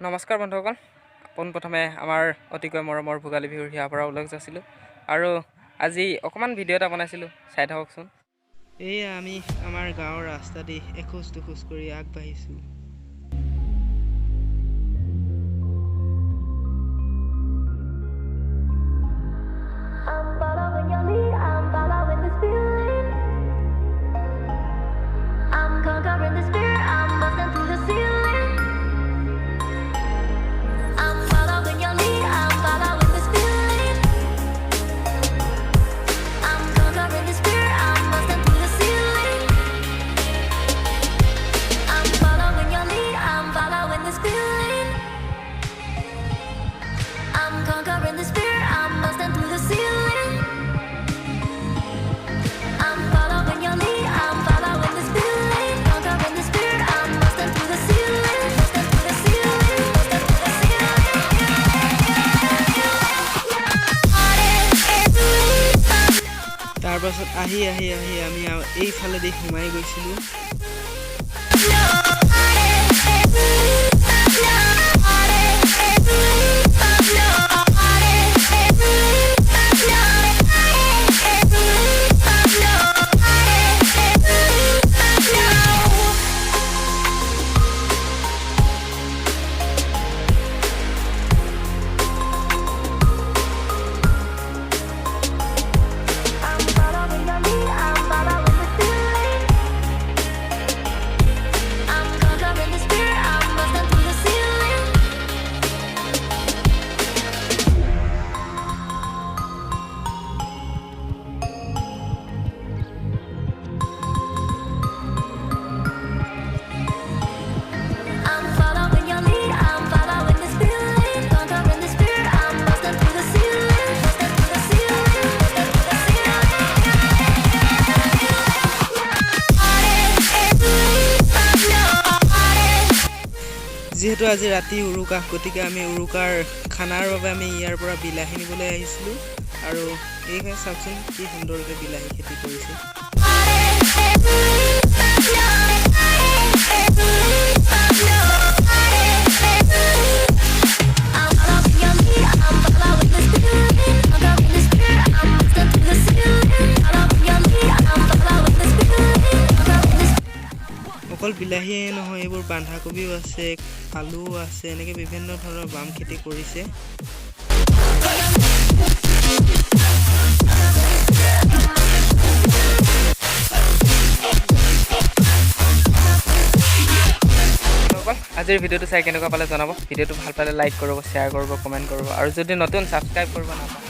নমস্কাৰ বন্ধুসকল, পোনপ্ৰথমে আমাৰ অতিকৈ মৰমৰ ভোগালী বিহুৰ হিয়াৰ পৰা ওলাই যাইছিলোঁ আৰু আজি অকণমান ভিডিঅ' এটা বনাইছিলোঁ, চাই থাককচোন। এয়া আমি আমাৰ গাঁৱৰ ৰাস্তা দি এখোজ দুখোজ কৰি আগবাঢ়িছোঁ। তাৰ পাছত আহি আমি এইফালেদি সোমাই গৈছিলোঁ। যিহেতু আজি ৰাতি উৰুকা, গতিকে আমি উৰুকাৰ খানাৰ বাবে আমি ইয়াৰ পৰা বিলাহী নিবলৈ আহিছিলোঁ আৰু এইখানে চাওকচোন কি সুন্দৰকৈ বিলাহী খেতি কৰিছে। অকল বিলাহীয়ে নহয়, এইবোৰ বন্ধাকবিও আছে, আলুও আছে, এনেকৈ বিভিন্ন ধৰণৰ বাম খেতি কৰিছে। আজিৰ ভিডিঅ'টো চাই কেনেকুৱা পালে জনাব। ভিডিঅ'টো ভাল পালে লাইক কৰিব, শ্বেয়াৰ কৰিব, কমেণ্ট কৰিব আৰু যদি নতুন ছাবস্ক্ৰাইব কৰিব নাপায়